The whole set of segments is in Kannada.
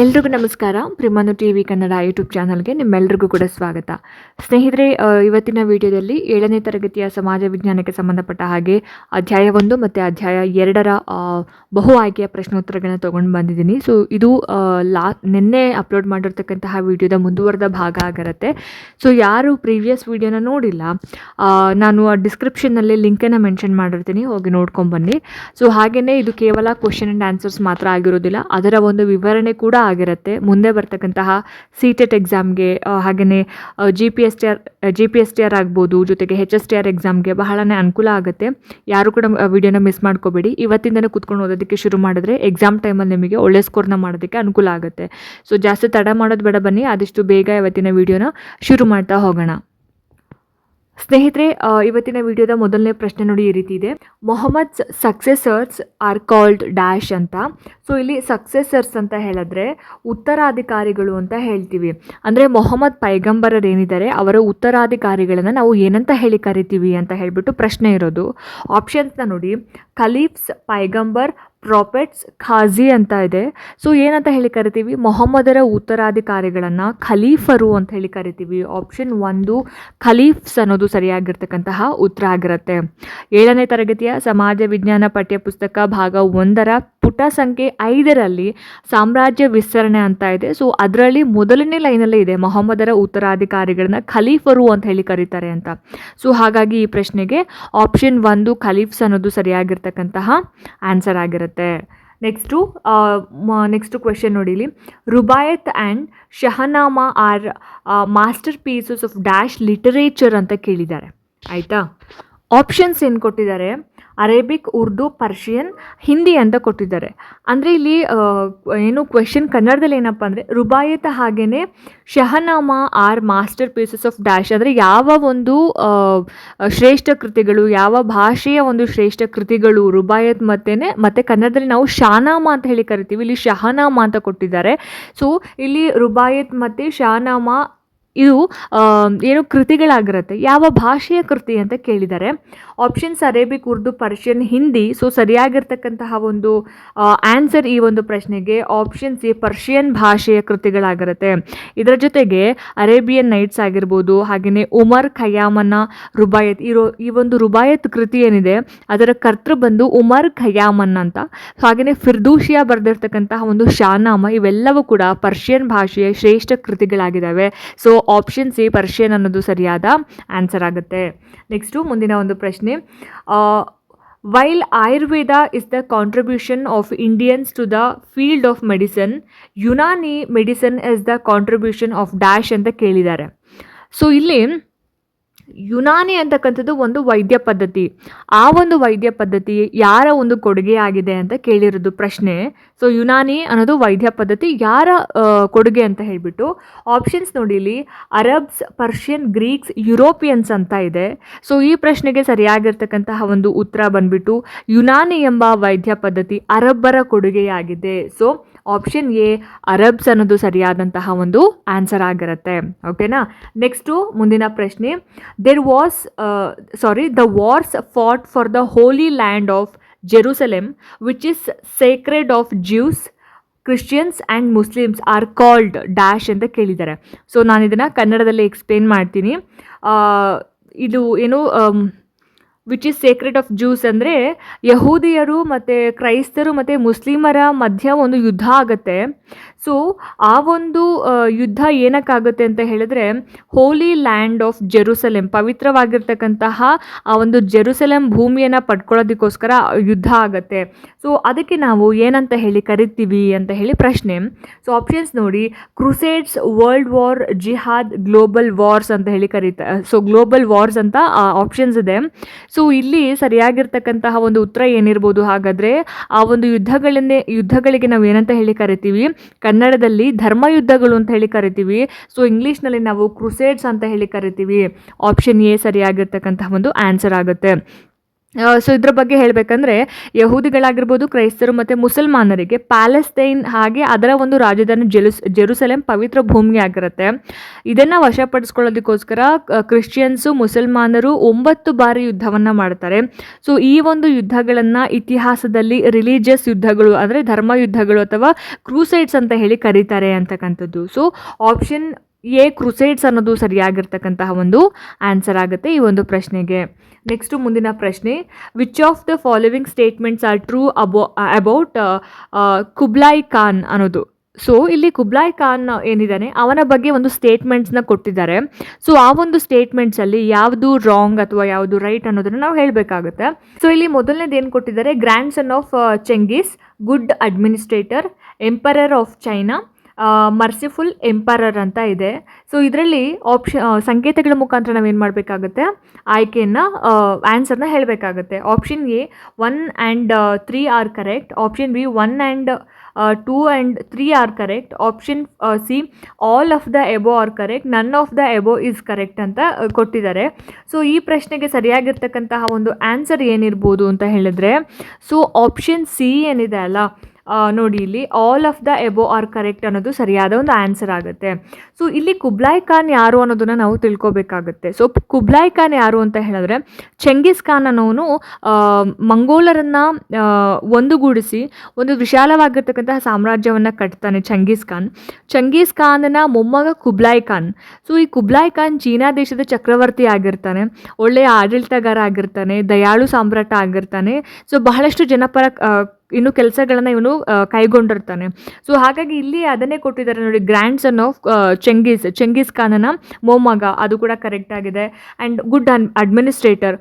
ಎಲ್ರಿಗೂ ನಮಸ್ಕಾರ. ಪ್ರಿಮಾನು ಟಿವಿ ಕನ್ನಡ ಯೂಟ್ಯೂಬ್ ಚಾನಲ್ಗೆ ನಿಮ್ಮೆಲ್ಲರಿಗೂ ಕೂಡ ಸ್ವಾಗತ. ಸ್ನೇಹಿತರೆ, ಇವತ್ತಿನ ವಿಡಿಯೋದಲ್ಲಿ 7ನೇ ತರಗತಿಯ ಸಮಾಜ ವಿಜ್ಞಾನಕ್ಕೆ ಸಂಬಂಧಪಟ್ಟ ಹಾಗೆ ಅಧ್ಯಾಯ 1 ಮತ್ತು ಅಧ್ಯಾಯ 2ರ ಬಹು ಆಯ್ಕೆಯ ಪ್ರಶ್ನೋತ್ತರಗಳನ್ನ ತೊಗೊಂಡು ಬಂದಿದ್ದೀನಿ. ಸೊ ಇದು ನಿನ್ನೆ ಅಪ್ಲೋಡ್ ಮಾಡಿರ್ತಕ್ಕಂತಹ ವಿಡಿಯೋದ ಮುಂದುವರೆದ ಭಾಗ ಆಗಿರುತ್ತೆ. ಸೊ ಯಾರು ಪ್ರೀವಿಯಸ್ ವಿಡಿಯೋನ ನೋಡಿಲ್ಲ, ನಾನು ಡಿಸ್ಕ್ರಿಪ್ಷನ್ನಲ್ಲಿ ಲಿಂಕನ್ನು ಮೆನ್ಷನ್ ಮಾಡಿರ್ತೀನಿ, ಹೋಗಿ ನೋಡ್ಕೊಂಬನ್ನಿ. ಸೊ ಹಾಗೆಯೇ ಇದು ಕೇವಲ ಕ್ವಶನ್ ಆ್ಯಂಡ್ ಆನ್ಸರ್ಸ್ ಮಾತ್ರ ಆಗಿರೋದಿಲ್ಲ, ಅದರ ಒಂದು ವಿವರಣೆ ಕೂಡ ಆಗಿರುತ್ತೆ. ಮುಂದೆ ಬರ್ತಕ್ಕಂತಹ CTET ಎಕ್ಸಾಮ್ಗೆ, ಹಾಗೆಯೇ GPSTR ಆಗ್ಬೋದು, ಜೊತೆಗೆ HSTR ಎಕ್ಸಾಮ್ಗೆ ಬಹಳನೇ ಅನುಕೂಲ ಆಗುತ್ತೆ. ಯಾರು ಕೂಡ ವಿಡಿಯೋನ ಮಿಸ್ ಮಾಡ್ಕೋಬೇಡಿ. ಇವತ್ತಿಂದನೇ ಕೂತ್ಕೊಂಡು ಓದೋದಕ್ಕೆ ಶುರು ಮಾಡಿದ್ರೆ ಎಕ್ಸಾಮ್ ಟೈಮಲ್ಲಿ ನಿಮಗೆ ಒಳ್ಳೆ ಸ್ಕೋರ್ನ ಮಾಡೋದಕ್ಕೆ ಅನುಕೂಲ ಆಗುತ್ತೆ. ಸೊ ಜಾಸ್ತಿ ತಡ ಮಾಡೋದು ಬೇಡ, ಬನ್ನಿ ಆದಷ್ಟು ಬೇಗ ಇವತ್ತಿನ ವಿಡಿಯೋನ ಶುರು ಮಾಡ್ತಾ ಹೋಗೋಣ. ಸ್ನೇಹಿತರೆ, ಇವತ್ತಿನ ವಿಡಿಯೋದ ಮೊದಲನೇ ಪ್ರಶ್ನೆ ನೋಡಿ, ಈ ರೀತಿ ಇದೆ: ಮೊಹಮ್ಮದ್ಸ್ ಸಕ್ಸೆಸರ್ಸ್ ಆರ್ ಕಾಲ್ಡ್ ಡ್ಯಾಶ್ ಅಂತ. ಸೊ ಇಲ್ಲಿ ಸಕ್ಸೆಸರ್ಸ್ ಅಂತ ಹೇಳಿದ್ರೆ ಉತ್ತರಾಧಿಕಾರಿಗಳು ಅಂತ ಹೇಳ್ತೀವಿ. ಅಂದರೆ ಮೊಹಮ್ಮದ್ ಪೈಗಂಬರರೇನಿದ್ದಾರೆ ಅವರ ಉತ್ತರಾಧಿಕಾರಿಗಳನ್ನು ನಾವು ಏನಂತ ಹೇಳಿ ಕರಿತೀವಿ ಅಂತ ಹೇಳಿಬಿಟ್ಟು ಪ್ರಶ್ನೆ ಇರೋದು. ಆಪ್ಷನ್ಸ್ನ ನೋಡಿ: ಖಲೀಫ್ಸ್, ಪೈಗಂಬರ್, ಪ್ರಾಫೆಟ್ಸ್, ಖಾಜಿ ಅಂತ ಇದೆ. ಸೊ ಏನಂತ ಹೇಳಿ ಕರಿತೀವಿ? ಮೊಹಮ್ಮದರ ಉತ್ತರಾಧಿಕಾರಿಗಳನ್ನು ಖಲೀಫರು ಅಂತ ಹೇಳಿ ಕರಿತೀವಿ. ಆಪ್ಷನ್ 1 ಖಲೀಫ್ಸ್ ಅನ್ನೋದು ಸರಿಯಾಗಿರ್ತಕ್ಕಂತಹ ಉತ್ತರ ಆಗಿರುತ್ತೆ. 7ನೇ ತರಗತಿಯ ಸಮಾಜ ವಿಜ್ಞಾನ ಪಠ್ಯಪುಸ್ತಕ ಭಾಗ 1ರ ಪುಟ ಸಂಖ್ಯೆ 5ರಲ್ಲಿ ಸಾಮ್ರಾಜ್ಯ ವಿಸ್ತರಣೆ ಅಂತ ಇದೆ. ಸೊ ಅದರಲ್ಲಿ ಮೊದಲನೇ ಲೈನಲ್ಲೇ ಇದೆ ಮೊಹಮ್ಮದರ ಉತ್ತರಾಧಿಕಾರಿಗಳನ್ನ ಖಲೀಫರು ಅಂತ ಹೇಳಿ ಕರೀತಾರೆ ಅಂತ. ಸೊ ಹಾಗಾಗಿ ಈ ಪ್ರಶ್ನೆಗೆ ಆಪ್ಷನ್ 1 ಖಲೀಫ್ಸ್ ಅನ್ನೋದು ಸರಿಯಾಗಿರ್ತಕ್ಕಂತಹ ಆನ್ಸರ್ ಆಗಿರುತ್ತೆ. ನೆಕ್ಸ್ಟು ಕ್ವೆಶನ್ ನೋಡಿಲಿ: Rubaiyat and Shahnama are masterpieces of dash literature ಅಂತ ಕೇಳಿದ್ದಾರೆ. ಆಯಿತಾ? ಆಪ್ಷನ್ಸ್ ಏನು ಕೊಟ್ಟಿದ್ದಾರೆ? ಅರೇಬಿಕ್, ಉರ್ದು, ಪರ್ಷಿಯನ್, ಹಿಂದಿ ಅಂತ ಕೊಟ್ಟಿದ್ದಾರೆ. ಅಂದರೆ ಇಲ್ಲಿ ಏನು ಕ್ವೆಶನ್ ಕನ್ನಡದಲ್ಲಿ ಏನಪ್ಪ ಅಂದರೆ, ರುಬಾಯತ್ ಹಾಗೆಯೇ Shahnama are masterpieces of dash, ಅಂದರೆ ಯಾವ ಒಂದು ಶ್ರೇಷ್ಠ ಕೃತಿಗಳು, ಯಾವ ಭಾಷೆಯ ಒಂದು ಶ್ರೇಷ್ಠ ಕೃತಿಗಳು ರುಬಾಯತ್ ಮತ್ತು ಕನ್ನಡದಲ್ಲಿ ನಾವು ಶಾನಾಮಾ ಅಂತ ಹೇಳಿ ಕರಿತೀವಿ, ಇಲ್ಲಿ ಶಹನಾಮಾ ಅಂತ ಕೊಟ್ಟಿದ್ದಾರೆ. ಸೊ ಇಲ್ಲಿ ರುಬಾಯತ್ ಮತ್ತು ಶಾನಾಮಾ ಇದು ಏನು ಕೃತಿಗಳಾಗಿರುತ್ತೆ, ಯಾವ ಭಾಷೆಯ ಕೃತಿ ಅಂತ ಕೇಳಿದ್ದಾರೆ. Options Arabic, Urdu, Persian, Hindi. So ಸರಿಯಾಗಿರ್ತಕ್ಕಂತಹ ಒಂದು ಆನ್ಸರ್ ಈ ಒಂದು ಪ್ರಶ್ನೆಗೆ ಆಪ್ಷನ್ ಸಿ ಪರ್ಷಿಯನ್ ಭಾಷೆಯ ಕೃತಿಗಳಾಗಿರುತ್ತೆ. ಇದರ ಜೊತೆಗೆ ಅರೇಬಿಯನ್ ನೈಟ್ಸ್ ಆಗಿರ್ಬೋದು, ಹಾಗೆಯೇ ಉಮರ್ ಖಯ್ಯಾಮನ ರುಬಾಯತ್, ಈ ಒಂದು ರುಬಾಯತ್ ಕೃತಿ ಏನಿದೆ ಅದರ ಕರ್ತೃ ಬಂದು ಉಮರ್ ಖಯ್ಯಾಮನ್ ಅಂತ. ಹಾಗೆಯೇ ಫಿರ್ದೂಷಿಯಾ ಬರೆದಿರ್ತಕ್ಕಂತಹ ಒಂದು ಶಾನಾಮ, ಇವೆಲ್ಲವೂ ಕೂಡ ಪರ್ಷಿಯನ್ ಭಾಷೆಯ ಶ್ರೇಷ್ಠ ಕೃತಿಗಳಾಗಿದ್ದಾವೆ. ಸೊ ಆಪ್ಷನ್ ಸಿ ಪರ್ಷಿಯನ್ ಅನ್ನೋದು ಸರಿಯಾದ ಆನ್ಸರ್ ಆಗುತ್ತೆ. ನೆಕ್ಸ್ಟು ಮುಂದಿನ ಒಂದು ಪ್ರಶ್ನೆ: while Ayurveda is the contribution of Indians to the field of medicine, Unani medicine is the contribution of dash ಅಂತ ಕೇಳಿದ್ದಾರೆ. ಸೊ ಇಲ್ಲಿ ಯುನಾನಿ ಅಂತಕ್ಕಂಥದ್ದು ಒಂದು ವೈದ್ಯ ಪದ್ಧತಿ. ಆ ಒಂದು ವೈದ್ಯ ಪದ್ಧತಿ ಯಾರ ಒಂದು ಕೊಡುಗೆ ಆಗಿದೆ ಅಂತ ಕೇಳಿರೋದು ಪ್ರಶ್ನೆ. ಸೊ ಯುನಾನಿ ಅನ್ನೋದು ವೈದ್ಯ ಪದ್ಧತಿ ಯಾರ ಕೊಡುಗೆ ಅಂತ ಹೇಳಿಬಿಟ್ಟು ಆಪ್ಷನ್ಸ್ ನೋಡಿ, ಇಲ್ಲಿ ಅರಬ್ಸ್, ಪರ್ಷಿಯನ್, ಗ್ರೀಕ್ಸ್, ಯುರೋಪಿಯನ್ಸ್ ಅಂತ ಇದೆ. ಸೊ ಈ ಪ್ರಶ್ನೆಗೆ ಸರಿಯಾಗಿರ್ತಕ್ಕಂತಹ ಒಂದು ಉತ್ತರ ಬಂದ್ಬಿಟ್ಟು ಯುನಾನಿ ಎಂಬ ವೈದ್ಯ ಪದ್ಧತಿ ಅರಬ್ಬರ ಕೊಡುಗೆಯಾಗಿದೆ. ಸೊ ಆಪ್ಷನ್ ಎ ಅರಬ್ಸ್ ಅನ್ನೋದು ಸರಿಯಾದಂತಹ ಒಂದು ಆನ್ಸರ್ ಆಗಿರುತ್ತೆ. ಓಕೆನಾ? ನೆಕ್ಸ್ಟು ಮುಂದಿನ ಪ್ರಶ್ನೆ: the wars fought for the holy land of Jerusalem which is sacred of Jews, Christians and Muslims are called dash ಅಂತ ಕೇಳಿದ್ದಾರೆ. ಸೊ ನಾನು ಇದನ್ನು ಕನ್ನಡದಲ್ಲಿ ಎಕ್ಸ್ಪ್ಲೇನ್ ಮಾಡ್ತೀನಿ. ಇದು ಏನು which is sacred of juice ಅಂದರೆ ಯಹೂದಿಯರು ಮತ್ತು ಕ್ರೈಸ್ತರು ಮತ್ತು ಮುಸ್ಲಿಮರ ಮಧ್ಯ ಒಂದು ಯುದ್ಧ ಆಗುತ್ತೆ. ಸೊ ಆ ಒಂದು ಯುದ್ಧ ಏನಕ್ಕಾಗುತ್ತೆ ಅಂತ ಹೇಳಿದ್ರೆ, ಹೋಲಿ ಲ್ಯಾಂಡ್ ಆಫ್ ಜೆರೂಸಲೆಮ್, ಪವಿತ್ರವಾಗಿರ್ತಕ್ಕಂತಹ ಆ ಒಂದು ಜೆರೂಸಲೆಮ್ ಭೂಮಿಯನ್ನು ಪಡ್ಕೊಳ್ಳೋದಕ್ಕೋಸ್ಕರ ಯುದ್ಧ ಆಗುತ್ತೆ. ಸೊ ಅದಕ್ಕೆ ನಾವು ಏನಂತ ಹೇಳಿ ಕರಿತೀವಿ ಅಂತ ಹೇಳಿ ಪ್ರಶ್ನೆ. ಸೊ ಆಪ್ಷನ್ಸ್ ನೋಡಿ: ಕ್ರುಸೇಡ್ಸ್, ವರ್ಲ್ಡ್ ವಾರ್, ಜಿಹಾದ್, ಗ್ಲೋಬಲ್ ವಾರ್ಸ್ ಅಂತ ಹೇಳಿ ಕರೀತಾರೆ. ಸೊ ಗ್ಲೋಬಲ್ ವಾರ್ಸ್ ಅಂತ ಆಪ್ಷನ್ಸ್ ಇದೆ. ಸೊ ಇಲ್ಲಿ ಸರಿಯಾಗಿರ್ತಕ್ಕಂತಹ ಒಂದು ಉತ್ತರ ಏನಿರ್ಬೋದು ಹಾಗಾದರೆ, ಆ ಒಂದು ಯುದ್ಧಗಳಿಗೆ ನಾವು ಏನಂತ ಹೇಳಿ ಕರಿತೀವಿ? ಕನ್ನಡದಲ್ಲಿ ಧರ್ಮಯುದ್ಧಗಳು ಅಂತ ಹೇಳಿ ಕರಿತೀವಿ. ಸೊ ಇಂಗ್ಲೀಷ್ನಲ್ಲಿ ನಾವು ಕ್ರುಸೇಡ್ಸ್ ಅಂತ ಹೇಳಿ ಕರಿತೀವಿ. ಆಪ್ಷನ್ ಎ ಸರಿಯಾಗಿರ್ತಕ್ಕಂತಹ ಒಂದು ಆನ್ಸರ್ ಆಗುತ್ತೆ. ಸೊ ಇದ್ರ ಬಗ್ಗೆ ಹೇಳಬೇಕಂದ್ರೆ ಯಹೂದಿಗಳಾಗಿರ್ಬೋದು, ಕ್ರೈಸ್ತರು ಮತ್ತು ಮುಸಲ್ಮಾನರಿಗೆ ಪ್ಯಾಲೆಸ್ತೈನ್ ಹಾಗೆ ಅದರ ಒಂದು ರಾಜಧಾನಿ ಜೆರುಸಲೆಮ್ ಪವಿತ್ರ ಭೂಮಿ ಆಗಿರುತ್ತೆ. ಇದನ್ನು ವಶಪಡಿಸ್ಕೊಳ್ಳೋದಕ್ಕೋಸ್ಕರ ಕ್ರಿಶ್ಚಿಯನ್ಸು, ಮುಸಲ್ಮಾನರು 9 ಬಾರಿ ಯುದ್ಧವನ್ನು ಮಾಡ್ತಾರೆ. ಸೊ ಈ ಒಂದು ಯುದ್ಧಗಳನ್ನು ಇತಿಹಾಸದಲ್ಲಿ ರಿಲಿಜಿಯಸ್ ಯುದ್ಧಗಳು, ಅಂದರೆ ಧರ್ಮ ಯುದ್ಧಗಳು ಅಥವಾ ಕ್ರೂಸೈಡ್ಸ್ ಅಂತ ಹೇಳಿ ಕರೀತಾರೆ ಅಂತಕ್ಕಂಥದ್ದು. ಸೊ ಆಪ್ಷನ್ ಎ ಕ್ರೂಸೈಡ್ಸ್ ಅನ್ನೋದು ಸರಿಯಾಗಿರ್ತಕ್ಕಂತಹ ಒಂದು ಆನ್ಸರ್ ಆಗುತ್ತೆ ಈ ಒಂದು ಪ್ರಶ್ನೆಗೆ. ನೆಕ್ಸ್ಟು ಮುಂದಿನ ಪ್ರಶ್ನೆ, which of the following statements are true about Kublai Khan ಅನ್ನೋದು. ಸೊ ಇಲ್ಲಿ ಕುಬ್ಲಾಯ್ ಖಾನ್ ಏನಿದ್ದಾನೆ ಅವನ ಬಗ್ಗೆ ಒಂದು ಸ್ಟೇಟ್ಮೆಂಟ್ಸ್ನ ಕೊಟ್ಟಿದ್ದಾರೆ. ಸೊ ಆ ಒಂದು ಸ್ಟೇಟ್ಮೆಂಟ್ಸಲ್ಲಿ ಯಾವುದು ರಾಂಗ್ ಅಥವಾ ಯಾವುದು ರೈಟ್ ಅನ್ನೋದನ್ನು ನಾವು ಹೇಳಬೇಕಾಗುತ್ತೆ. ಸೊ ಇಲ್ಲಿ ಮೊದಲನೇದು ಏನು ಕೊಟ್ಟಿದ್ದಾರೆ, grandson of Chengiz, good administrator, emperor of China, merciful emperor ಅಂತ ಇದೆ. ಸೊ ಇದರಲ್ಲಿ ಸಂಕೇತಗಳ ಮುಖಾಂತರ ನಾವೇನು ಮಾಡಬೇಕಾಗುತ್ತೆ, ಆಯ್ಕೆಯನ್ನು ಆನ್ಸರ್ನ ಹೇಳಬೇಕಾಗುತ್ತೆ. Option A 1 and 3 are correct, option B 1 and 2 and 3 are correct, option C all of the above are correct, none of the above is correct ಅಂತ ಕೊಟ್ಟಿದ್ದಾರೆ. ಸೊ ಈ ಪ್ರಶ್ನೆಗೆ ಸರಿಯಾಗಿರ್ತಕ್ಕಂತಹ ಒಂದು ಆನ್ಸರ್ ಏನಿರ್ಬೋದು ಅಂತ ಹೇಳಿದ್ರೆ, ಸೊ ಆಪ್ಷನ್ ಸಿ ಏನಿದೆ ಅಲ್ಲ, ನೋಡಿ ಇಲ್ಲಿ all of the above are correct ಅನ್ನೋದು ಸರಿಯಾದ ಒಂದು ಆನ್ಸರ್ ಆಗುತ್ತೆ. ಸೊ ಇಲ್ಲಿ ಕುಬ್ಲಾಯ್ ಖಾನ್ ಯಾರು ಅನ್ನೋದನ್ನು ನಾವು ತಿಳ್ಕೊಬೇಕಾಗುತ್ತೆ. ಸೊ ಕುಬ್ಲಾಯ್ ಖಾನ್ ಯಾರು ಅಂತ ಹೇಳಿದ್ರೆ, ಚೆಂಗಿಸ್ ಖಾನ್ ಅನ್ನೋನು ಮಂಗೋಲರನ್ನು ಒಂದುಗೂಡಿಸಿ ಒಂದು ವಿಶಾಲವಾಗಿರ್ತಕ್ಕಂತಹ ಸಾಮ್ರಾಜ್ಯವನ್ನು ಕಟ್ತಾನೆ ಚೆಂಗಿಸ್ ಖಾನನ ಮೊಮ್ಮಗ ಕುಬ್ಲಾಯ್ ಖಾನ್. ಸೊ ಈ ಕುಬ್ಲಾಯ್ ಖಾನ್ ಚೀನಾ ದೇಶದ ಚಕ್ರವರ್ತಿ ಆಗಿರ್ತಾನೆ, ಒಳ್ಳೆಯ ಆಡಳಿತಗಾರ ಆಗಿರ್ತಾನೆ, ದಯಾಳು ಸಾಮ್ರಾಟ ಆಗಿರ್ತಾನೆ. ಸೊ ಬಹಳಷ್ಟು ಜನಪರ ಇನ್ನು ಕೆಲಸಗಳನ್ನು ಇವನು ಕೈಗೊಂಡಿರ್ತಾನೆ. ಸೊ ಹಾಗಾಗಿ ಇಲ್ಲಿ ಅದನ್ನೇ ಕೊಟ್ಟಿದ್ದಾರೆ ನೋಡಿ, ಗ್ರ್ಯಾಂಡ್ ಸನ್ ಆಫ್ ಚೆಂಗಿಸ್ ಖಾನನ ಮೊಮ್ಮಗ, ಅದು ಕೂಡ ಕರೆಕ್ಟ್ ಆಗಿದೆ. ಆ್ಯಂಡ್ ಗುಡ್ ಅಡ್ಮಿನಿಸ್ಟ್ರೇಟರ್,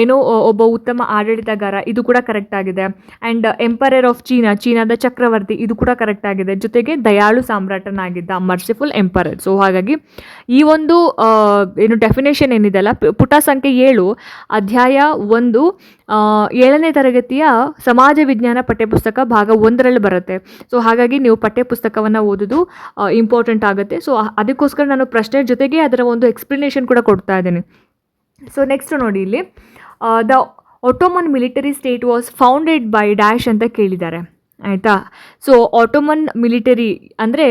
ಏನೋ ಒಬ್ಬ ಉತ್ತಮ ಆಡಳಿತಗಾರ, ಇದು ಕೂಡ ಕರೆಕ್ಟ್ ಆಗಿದೆ. ಆ್ಯಂಡ್ ಎಂಪರರ್ ಆಫ್ ಚೀನಾದ ಚಕ್ರವರ್ತಿ, ಇದು ಕೂಡ ಕರೆಕ್ಟ್ ಆಗಿದೆ. ಜೊತೆಗೆ ದಯಾಳು ಸಾಮ್ರಾಟನಾಗಿದ್ದ, ಮರ್ಸಿಫುಲ್ ಎಂಪರರ್. ಸೊ ಹಾಗಾಗಿ ಈ ಒಂದು ಏನು ಡೆಫಿನೇಷನ್ ಏನಿದೆ ಅಲ್ಲ, ಪುಟ ಸಂಖ್ಯೆ 7 ಅಧ್ಯಾಯ 1 7ನೇ ತರಗತಿಯ ಸಮಾಜ ವಿಜ್ಞಾನ ಪಠ್ಯಪುಸ್ತಕ ಭಾಗ 1ರಲ್ಲಿ ಬರುತ್ತೆ. ಸೊ ಹಾಗಾಗಿ ನೀವು ಪಠ್ಯಪುಸ್ತಕವನ್ನು ಓದೋದು ಇಂಪಾರ್ಟೆಂಟ್ ಆಗುತ್ತೆ. ಸೊ ಅದಕ್ಕೋಸ್ಕರ ನಾನು ಪ್ರಶ್ನೆ ಜೊತೆಗೆ ಅದರ ಒಂದು ಎಕ್ಸ್ಪ್ಲನೇಷನ್ ಕೂಡ ಕೊಡ್ತಾ ಇದ್ದೀನಿ. ಸೊ ನೆಕ್ಸ್ಟ್ ನೋಡಿ ಇಲ್ಲಿ, the Ottoman military state was founded by dash ಅಂತ ಕೇಳಿದ್ದಾರೆ, ಆಯಿತಾ. ಸೊ ಆಟೋಮನ್ ಮಿಲಿಟರಿ ಅಂದರೆ